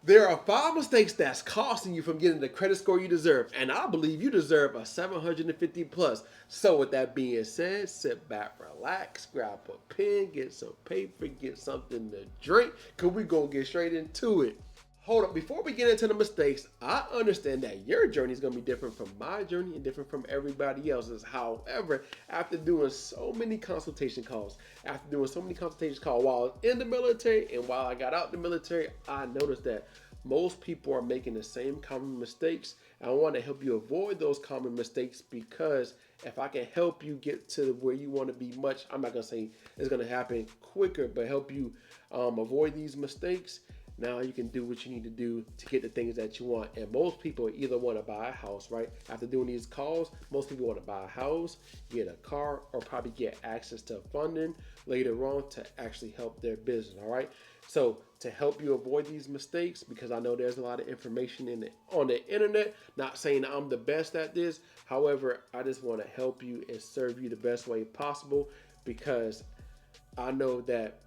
There are 5 mistakes that's costing you from getting the credit score you deserve, and I believe you deserve a 750 plus. So, with that being said, sit back, relax, grab a pen, get some paper, get something to drink, because we're going to get straight into it. Hold up, before we get into the mistakes, I understand that your journey is going to be different from my journey and different from everybody else's. However, after doing so many consultation calls, while I was in the military and while I got out the military, I noticed that most people are making the same common mistakes. I want to help you avoid those common mistakes, because if I can help you get to where you want to be I'm not going to say it's going to happen quicker, but help you avoid these mistakes. Now you can do what you need to do to get the things that you want. And most people either want to buy a house, right? After doing these calls, most people want to buy a house, get a car, or probably get access to funding later on to actually help their business, all right? So to help you avoid these mistakes, because I know there's a lot of information on the internet, not saying I'm the best at this. However, I just want to help you and serve you the best way possible, because I know that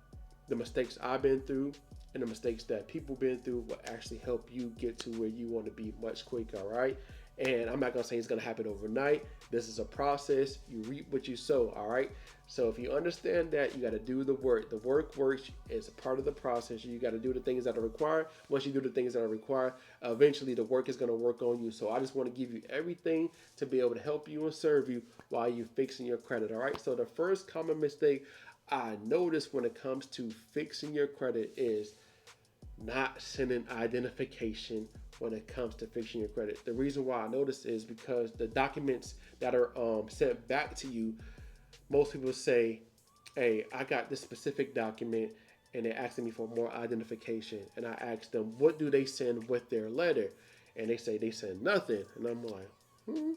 the mistakes I've been through and the mistakes that people been through will actually help you get to where you want to be much quicker, all right? And I'm not gonna say it's gonna happen overnight. This is a process. You reap what you sow, all right? So if you understand that, you gotta do the work. The work works is a part of the process. You gotta do the things that are required. Once you do the things that are required, eventually the work is gonna work on you. So I just wanna give you everything to be able to help you and serve you while you're fixing your credit, all right? So the first common mistake I notice when it comes to fixing your credit is not sending identification when it comes to fixing your credit. The reason why I notice is because the documents that are sent back to you, most people say, hey, I got this specific document and they're asking me for more identification. And I ask them, what do they send with their letter? And they say they send nothing. And I'm like, hmm.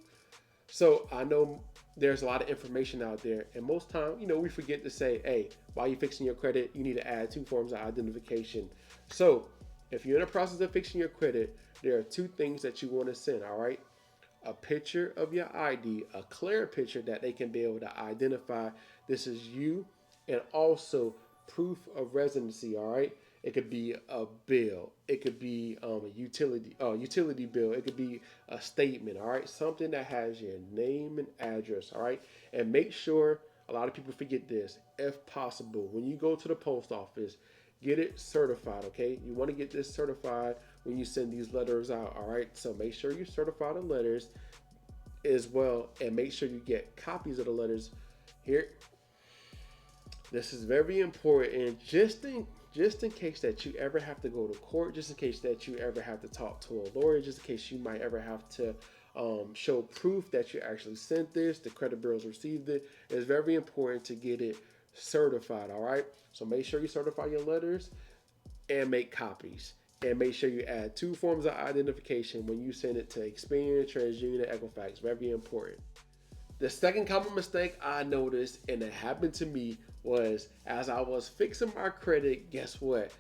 So I know there's a lot of information out there, and most time, we forget to say, hey, while you're fixing your credit, you need to add 2 forms of identification. So if you're in the process of fixing your credit, there are 2 things that you want to send, all right? A picture of your ID, a clear picture that they can be able to identify this is you, and also proof of residency, all right? It could be a bill. It could be a utility bill. It could be a statement. All right, something that has your name and address. All right, and make sure. A lot of people forget this. If possible, when you go to the post office, get it certified. Okay, you want to get this certified when you send these letters out. All right, so make sure you certify the letters as well, and make sure you get copies of the letters. Here, this is very important, just in case that you ever have to go to court, just in case that you ever have to talk to a lawyer, just in case you might ever have to show proof that you actually sent this, the credit bureaus received it. It's very important to get it certified, all right? So make sure you certify your letters and make copies. And make sure you add 2 forms of identification when you send it to Experian, TransUnion, and Equifax. Very important. The second common mistake I noticed, and it happened to me, was as I was fixing my credit, guess what?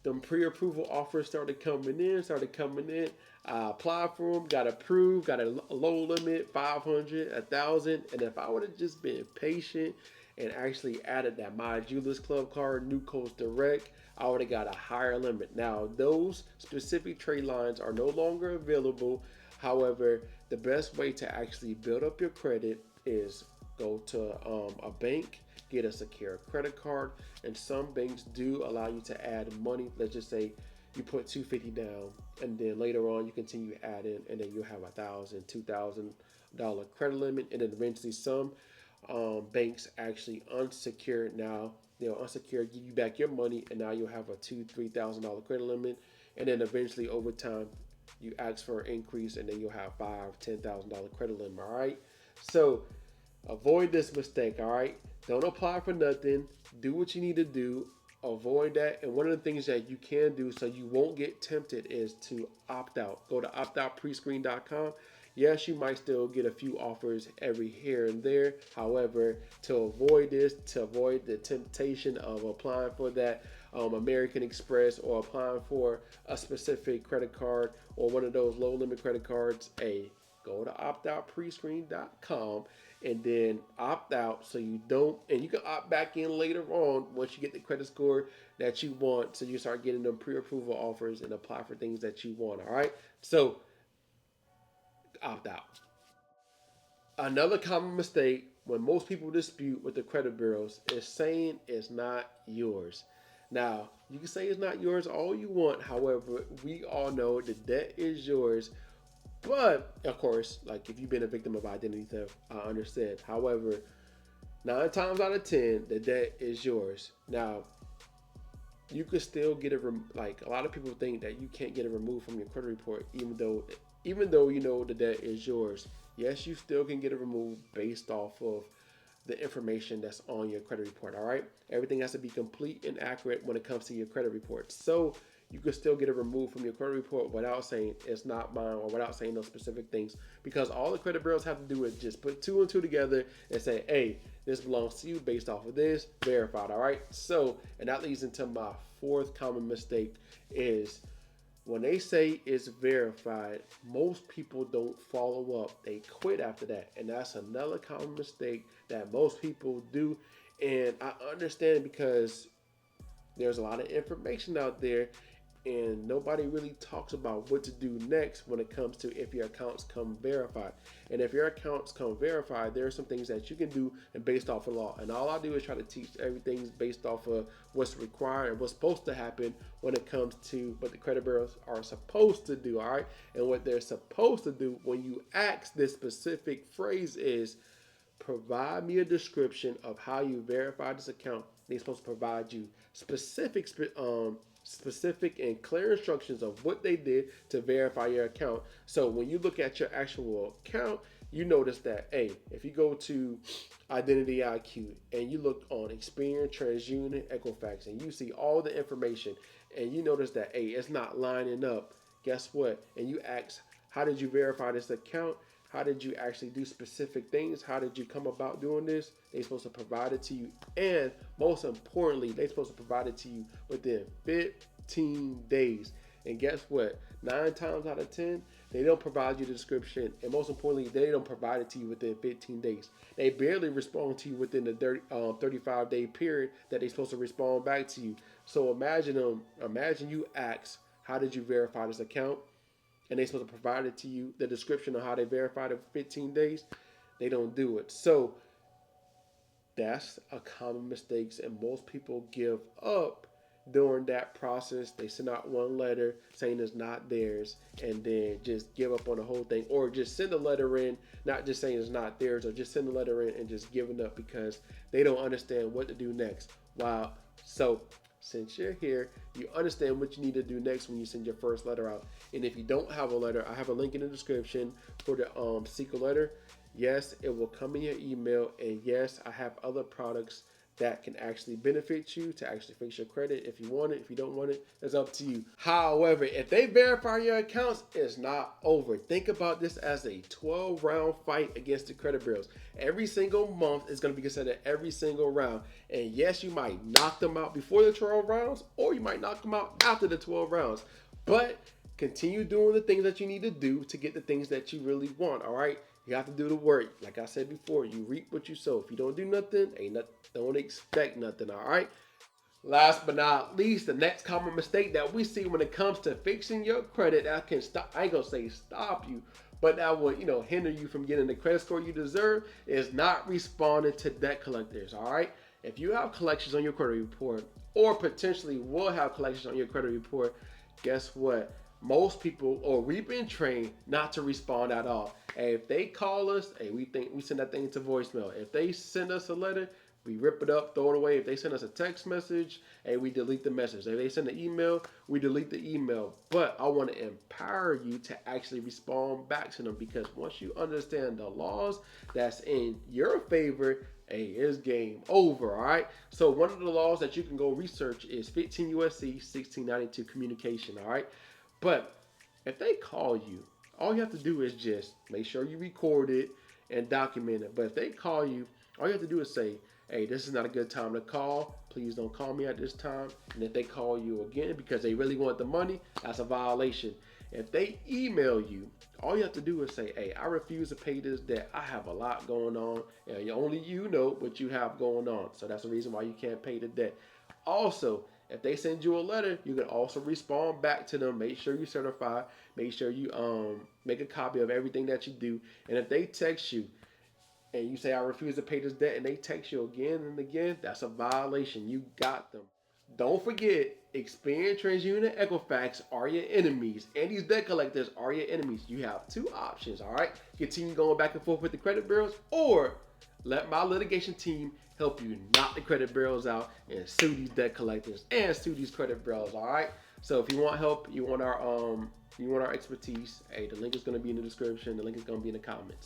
Them pre-approval offers started coming in. I applied for them, got approved, got a low limit, 500, 1,000. And if I would have just been patient and actually added that My Jewelers Club card, New Coast Direct, I would have got a higher limit. Now, those specific trade lines are no longer available. However, the best way to actually build up your credit is go to a bank, get a secure credit card, and some banks do allow you to add money. Let's just say you put $250 down, and then later on you continue adding, and then you have $1,000, $2,000 credit limit, and then eventually some banks actually unsecure now. They'll unsecure, give you back your money, and now you'll have a $2,000-$3,000 credit limit, and then eventually over time you ask for an increase, and then you'll have $5,000-$10,000 credit limit. All right, so avoid this mistake. All right, don't apply for nothing. Do what you need to do. Avoid that. And one of the things that you can do so you won't get tempted is to opt out. Go to optoutprescreen.com. Yes, you might still get a few offers every here and there. However, to avoid this, to avoid the temptation of applying for that American Express or applying for a specific credit card or one of those low limit credit cards, go to optoutprescreen.com and then opt out so you don't, and you can opt back in later on once you get the credit score that you want, so you start getting them pre-approval offers and apply for things that you want. All right, so opt out. Another common mistake when most people dispute with the credit bureaus is saying it's not yours. Now, you can say it's not yours all you want. However, we all know the debt is yours. But, of course, like if you've been a victim of identity theft, I understand. However, 9 times out of 10, the debt is yours. Now, you could still get it. Like a lot of people think that you can't get it removed from your credit report, even though you know the debt is yours. Yes, you still can get it removed based off of the information that's on your credit report. All right, everything has to be complete and accurate when it comes to your credit report. So you can still get it removed from your credit report without saying it's not mine or without saying those specific things, because all the credit bureaus have to do is just put two and two together and say, hey, this belongs to you based off of this, verified. All right, so, and that leads into my fourth common mistake is when they say it's verified, most people don't follow up. They quit after that. And that's another common mistake that most people do. And I understand because there's a lot of information out there and nobody really talks about what to do next when it comes to if your accounts come verified. And if your accounts come verified, there are some things that you can do and based off of law. And all I do is try to teach everything based off of what's required and what's supposed to happen when it comes to what the credit bureaus are supposed to do, all right? And what they're supposed to do when you ask this specific phrase is, provide me a description of how you verify this account. They're supposed to provide you specific and clear instructions of what they did to verify your account. So when you look at your actual account, you notice that, hey, if you go to Identity IQ and you look on Experian, TransUnion, Equifax, and you see all the information, and you notice that, hey, it's not lining up, guess what? And you ask, how did you verify this account? How did you actually do specific things? How did you come about doing this? They're supposed to provide it to you. And most importantly, they're supposed to provide it to you within 15 days. And guess what? 9 times out of 10, they don't provide you the description. And most importantly, they don't provide it to you within 15 days. They barely respond to you within the 35-day period that they're supposed to respond back to you. So imagine you ask, how did you verify this account? And they're supposed to provide it to you, the description of how they verified it for 15 days. They don't do it. So that's a common mistake, and most people give up during that process. They send out one letter saying it's not theirs and then just give up on the whole thing, or just send a letter in, not just saying it's not theirs, or just send a letter in and just giving up because they don't understand what to do next. Wow. So since you're here, you understand what you need to do next when you send your first letter out. And if you don't have a letter, I have a link in the description for the seek a letter. Yes, it will come in your email. And yes, I have other products that can actually benefit you to actually fix your credit. If you want it, if you don't want it, it's up to you. However, if they verify your accounts, it's not over. Think about this as a 12-round fight against the credit bureaus. Every single month is going to be considered every single round. And yes, you might knock them out before the 12 rounds, or you might knock them out after the 12 rounds. But continue doing the things that you need to do to get the things that you really want, all right? You have to do the work. Like I said before, you reap what you sow. If you don't do nothing, don't expect nothing, all right? Last but not least, the next common mistake that we see when it comes to fixing your credit that can stop, I ain't gonna say stop you, but that will, hinder you from getting the credit score you deserve is not responding to debt collectors, all right? If you have collections on your credit report or potentially will have collections on your credit report, guess what? Most people, or we've been trained not to respond at all. And if they call us, hey, we send that thing to voicemail. If they send us a letter, we rip it up, throw it away. If they send us a text message, hey, we delete the message. If they send an email, we delete the email. But I want to empower you to actually respond back to them, because once you understand the laws that's in your favor, hey, it's game over, all right? So one of the laws that you can go research is 15 USC 1692 communication, all right? But if they call you, all you have to do is just make sure you record it and document it. But if they call you, all you have to do is say, hey, this is not a good time to call. please don't call me at this time. And if they call you again because they really want the money, that's a violation. If they email you, all you have to do is say, hey, I refuse to pay this debt. I have a lot going on, and only you know what you have going on. So that's the reason why you can't pay the debt. Also, if they send you a letter, you can also respond back to them. Make sure you certify. Make sure you make a copy of everything that you do. And if they text you and you say, I refuse to pay this debt, and they text you again and again, that's a violation. You got them. Don't forget, Experian, TransUnion, and Equifax are your enemies, and these debt collectors are your enemies. You have two options, all right? Continue going back and forth with the credit bureaus, or let my litigation team help you knock the credit bureaus out and sue these debt collectors and sue these credit bureaus, all right? So if you want help, you want our expertise, hey, the link is going to be in the description. The link is going to be in the comments.